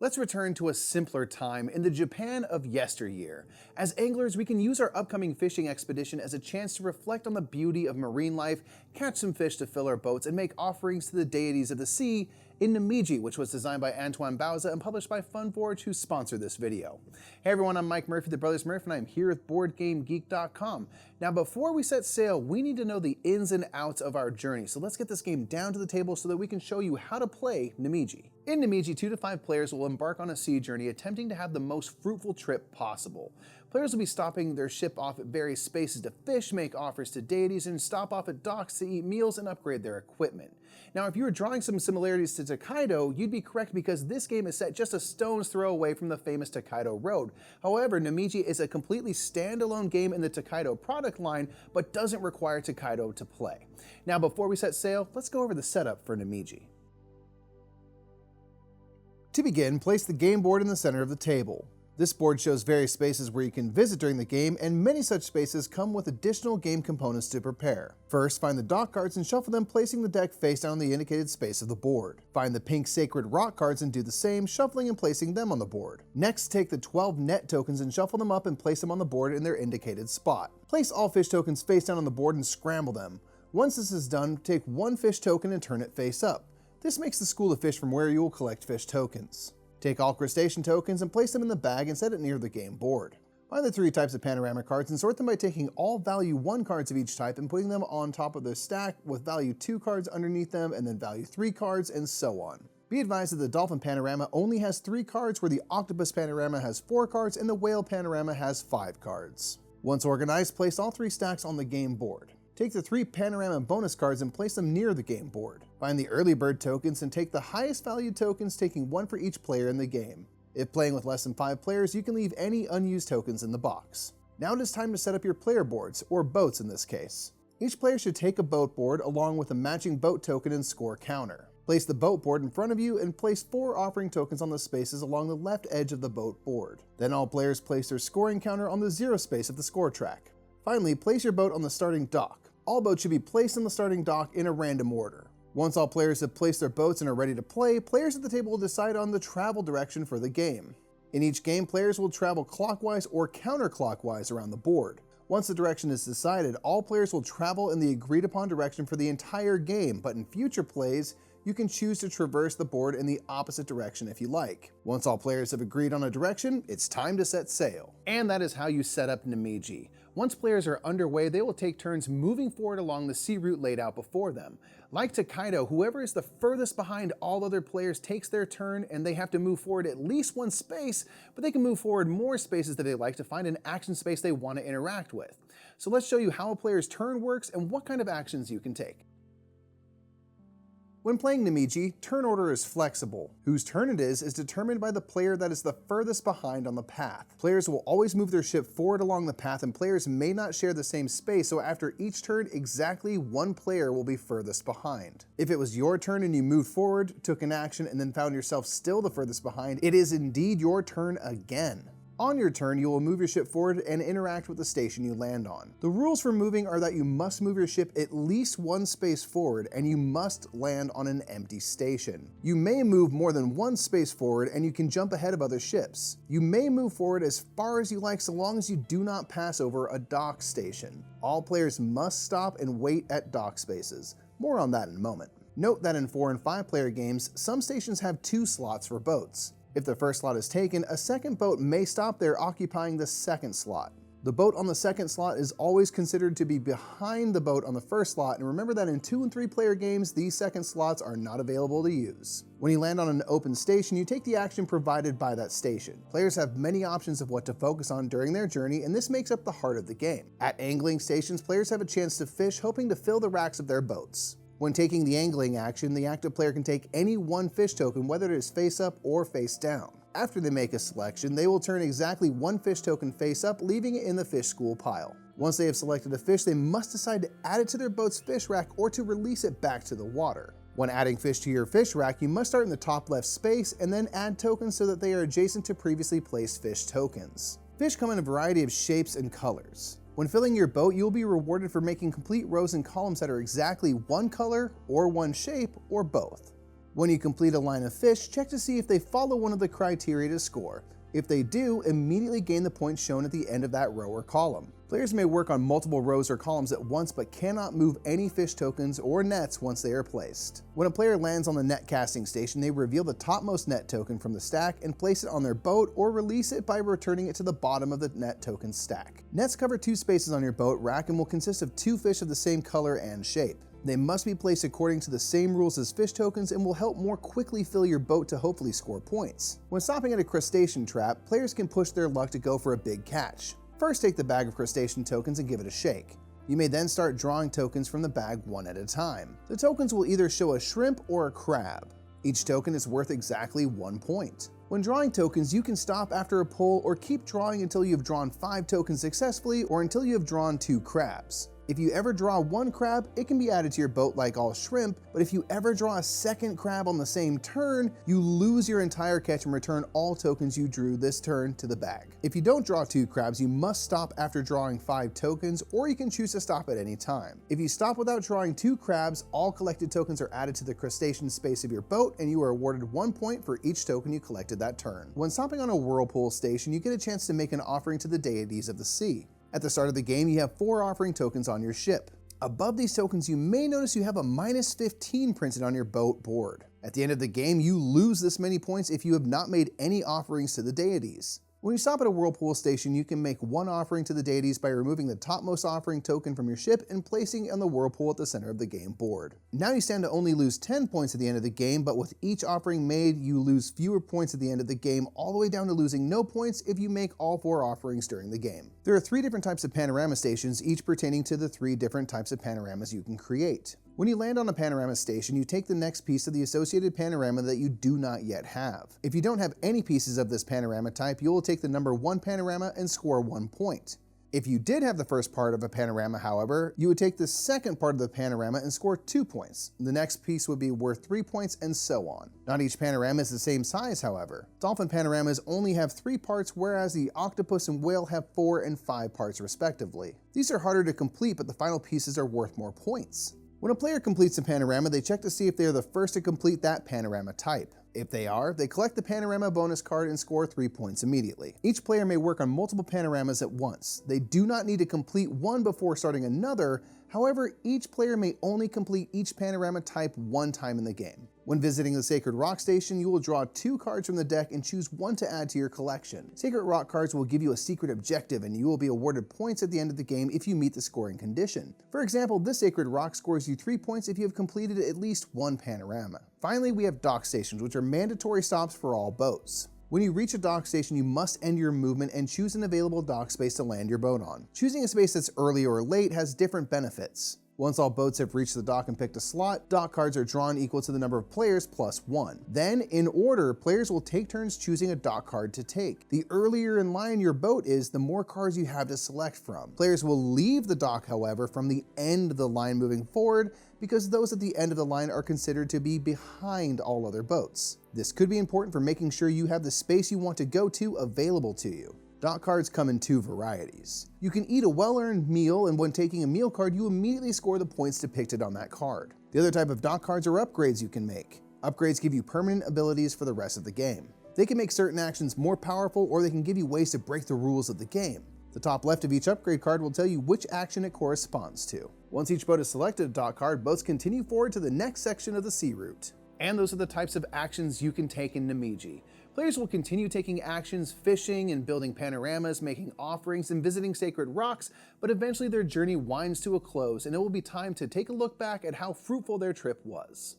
Let's return to a simpler time in the Japan of yesteryear. As anglers, we can use our upcoming fishing expedition as a chance to reflect on the beauty of marine life, catch some fish to fill our boats, and make offerings to the deities of the sea in Namiji, which was designed by Antoine Bauza and published by FunForge, who sponsored this video. Hey everyone, I'm Mike Murphy, the Brothers Murphy, and I'm here with BoardGameGeek.com. Now, before we set sail, we need to know the ins and outs of our journey, so let's get this game down to the table so that we can show you how to play Namiji. In Namiji, 2 to 5 players will embark on a sea journey attempting to have the most fruitful trip possible. Players will be stopping their ship off at various spaces to fish, make offers to deities, and stop off at docks to eat meals and upgrade their equipment. Now, if you were drawing some similarities to Tokaido, you'd be correct because this game is set just a stone's throw away from the famous Tokaido Road. However, Namiji is a completely standalone game in the Tokaido product line, but doesn't require Tokaido to play. Now, before we set sail, let's go over the setup for Namiji. To begin, place the game board in the center of the table. This board shows various spaces where you can visit during the game, and many such spaces come with additional game components to prepare. First, find the dock cards and shuffle them, placing the deck face down on the indicated space of the board. Find the pink sacred rock cards and do the same, shuffling and placing them on the board. Next, take the 12 net tokens and shuffle them up and place them on the board in their indicated spot. Place all fish tokens face down on the board and scramble them. Once this is done, take one fish token and turn it face up. This makes the school of fish from where you will collect fish tokens. Take all crustacean tokens and place them in the bag and set it near the game board. Find the 3 types of panorama cards and sort them by taking all value 1 cards of each type and putting them on top of their stack with value 2 cards underneath them and then value 3 cards and so on. Be advised that the dolphin panorama only has 3 cards, where the octopus panorama has 4 cards and the whale panorama has 5 cards. Once organized, place all 3 stacks on the game board. Take the 3 panorama bonus cards and place them near the game board. Find the early bird tokens and take the highest valued tokens, taking 1 for each player in the game. If playing with less than 5 players, you can leave any unused tokens in the box. Now it is time to set up your player boards, or boats in this case. Each player should take a boat board along with a matching boat token and score counter. Place the boat board in front of you and place 4 offering tokens on the spaces along the left edge of the boat board. Then all players place their scoring counter on the 0 space of the score track. Finally, place your boat on the starting dock. All boats should be placed on the starting dock in a random order. Once all players have placed their boats and are ready to play, players at the table will decide on the travel direction for the game. In each game, players will travel clockwise or counterclockwise around the board. Once the direction is decided, all players will travel in the agreed upon direction for the entire game, but in future plays, you can choose to traverse the board in the opposite direction if you like. Once all players have agreed on a direction, it's time to set sail. And that is how you set up Namiji. Once players are underway, they will take turns moving forward along the sea route laid out before them. Like Tokaido, whoever is the furthest behind all other players takes their turn, and they have to move forward at least 1 space, but they can move forward more spaces that they like to find an action space they want to interact with. So let's show you how a player's turn works and what kind of actions you can take. When playing Namiji, turn order is flexible. Whose turn it is determined by the player that is the furthest behind on the path. Players will always move their ship forward along the path, and players may not share the same space, so after each turn, exactly 1 player will be furthest behind. If it was your turn and you moved forward, took an action, and then found yourself still the furthest behind, it is indeed your turn again. On your turn, you will move your ship forward and interact with the station you land on. The rules for moving are that you must move your ship at least 1 space forward, and you must land on an empty station. You may move more than 1 space forward, and you can jump ahead of other ships. You may move forward as far as you like so long as you do not pass over a dock station. All players must stop and wait at dock spaces. More on that in a moment. Note that in 4 and 5 player games, some stations have 2 slots for boats. If the first slot is taken, a second boat may stop there, occupying the second slot. The boat on the second slot is always considered to be behind the boat on the first slot, and remember that in 2 and 3 player games, these second slots are not available to use. When you land on an open station, you take the action provided by that station. Players have many options of what to focus on during their journey, and this makes up the heart of the game. At angling stations, players have a chance to fish, hoping to fill the racks of their boats. When taking the angling action, the active player can take any 1 fish token, whether it is face up or face down. After they make a selection, they will turn exactly 1 fish token face up, leaving it in the fish school pile. Once they have selected a fish, they must decide to add it to their boat's fish rack or to release it back to the water. When adding fish to your fish rack, you must start in the top left space and then add tokens so that they are adjacent to previously placed fish tokens. Fish come in a variety of shapes and colors. When filling your boat, you will be rewarded for making complete rows and columns that are exactly 1 color or 1 shape or both. When you complete a line of fish, check to see if they follow one of the criteria to score. If they do, immediately gain the points shown at the end of that row or column. Players may work on multiple rows or columns at once but cannot move any fish tokens or nets once they are placed. When a player lands on the net casting station, they reveal the topmost net token from the stack and place it on their boat or release it by returning it to the bottom of the net token stack. Nets cover 2 spaces on your boat rack and will consist of 2 fish of the same color and shape. They must be placed according to the same rules as fish tokens and will help more quickly fill your boat to hopefully score points. When stopping at a crustacean trap, players can push their luck to go for a big catch. First, take the bag of crustacean tokens and give it a shake. You may then start drawing tokens from the bag one at a time. The tokens will either show a shrimp or a crab. Each token is worth exactly 1 point. When drawing tokens, you can stop after a pull or keep drawing until you have drawn 5 tokens successfully or until you have drawn 2 crabs. If you ever draw 1 crab, it can be added to your boat like all shrimp, but if you ever draw a second crab on the same turn, you lose your entire catch and return all tokens you drew this turn to the bag. If you don't draw 2 crabs, you must stop after drawing 5 tokens, or you can choose to stop at any time. If you stop without drawing 2 crabs, all collected tokens are added to the crustacean space of your boat, and you are awarded 1 point for each token you collected that turn. When stopping on a whirlpool station, you get a chance to make an offering to the deities of the sea. At the start of the game, you have 4 offering tokens on your ship. Above these tokens, you may notice you have a -15 printed on your boat board. At the end of the game, you lose this many points if you have not made any offerings to the deities. When you stop at a whirlpool station, you can make 1 offering to the deities by removing the topmost offering token from your ship and placing it on the whirlpool at the center of the game board. Now you stand to only lose 10 points at the end of the game, but with each offering made, you lose fewer points at the end of the game, all the way down to losing no points if you make all 4 offerings during the game. There are 3 different types of panorama stations, each pertaining to the 3 different types of panoramas you can create. When you land on a panorama station, you take the next piece of the associated panorama that you do not yet have. If you don't have any pieces of this panorama type, you will take the number 1 panorama and score 1 point. If you did have the first part of a panorama, however, you would take the second part of the panorama and score 2 points. The next piece would be worth 3 points and so on. Not each panorama is the same size, however. Dolphin panoramas only have 3 parts, whereas the octopus and whale have 4 and 5 parts respectively. These are harder to complete, but the final pieces are worth more points. When a player completes a panorama, they check to see if they are the first to complete that panorama type. If they are, they collect the panorama bonus card and score 3 points immediately. Each player may work on multiple panoramas at once. They do not need to complete one before starting another. However, each player may only complete each panorama type 1 time in the game. When visiting the Sacred Rock Station, you will draw 2 cards from the deck and choose 1 to add to your collection. Sacred Rock cards will give you a secret objective, and you will be awarded points at the end of the game if you meet the scoring condition. For example, this Sacred Rock scores you 3 points if you have completed at least 1 panorama. Finally, we have dock stations, which are mandatory stops for all boats. When you reach a dock station, you must end your movement and choose an available dock space to land your boat on. Choosing a space that's early or late has different benefits. Once all boats have reached the dock and picked a slot, dock cards are drawn equal to the number of players plus 1. Then, in order, players will take turns choosing a dock card to take. The earlier in line your boat is, the more cards you have to select from. Players will leave the dock, however, from the end of the line moving forward, because those at the end of the line are considered to be behind all other boats. This could be important for making sure you have the space you want to go to available to you. Dock cards come in 2 varieties. You can eat a well-earned meal, and when taking a meal card, you immediately score the points depicted on that card. The other type of dock cards are upgrades you can make. Upgrades give you permanent abilities for the rest of the game. They can make certain actions more powerful, or they can give you ways to break the rules of the game. The top left of each upgrade card will tell you which action it corresponds to. Once each boat has selected a dock card, boats continue forward to the next section of the sea route. And those are the types of actions you can take in Namiji. Players will continue taking actions, fishing and building panoramas, making offerings and visiting sacred rocks, but eventually their journey winds to a close and it will be time to take a look back at how fruitful their trip was.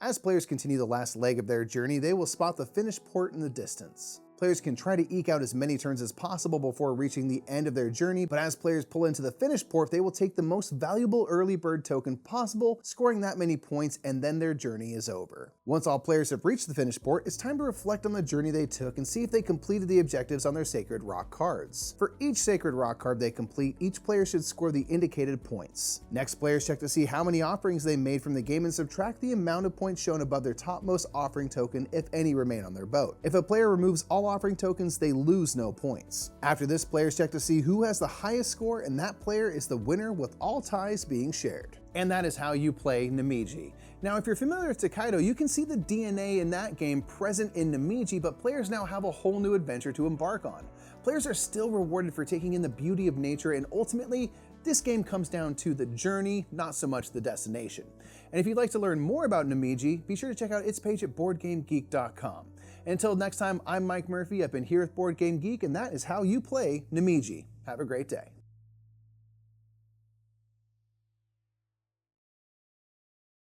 As players continue the last leg of their journey, they will spot the finished port in the distance. Players can try to eke out as many turns as possible before reaching the end of their journey, but as players pull into the finished port, they will take the most valuable early bird token possible, scoring that many points, and then their journey is over. Once all players have reached the finished port, it's time to reflect on the journey they took and see if they completed the objectives on their Sacred Rock cards. For each Sacred Rock card they complete, each player should score the indicated points. Next, players check to see how many offerings they made from the game and subtract the amount of points shown above their topmost offering token if any remain on their boat. If a player removes all offering tokens, they lose no points. After this, players check to see who has the highest score, and that player is the winner, with all ties being shared. And that is how you play Namiji. Now, if you're familiar with Takedo, you can see the DNA in that game present in Namiji, but players now have a whole new adventure to embark on. Players are still rewarded for taking in the beauty of nature, and ultimately, this game comes down to the journey, not so much the destination. And if you'd like to learn more about Namiji, be sure to check out its page at BoardGameGeek.com. And until next time, I'm Mike Murphy. I've been here with BoardGameGeek, and that is how you play Namiji. Have a great day.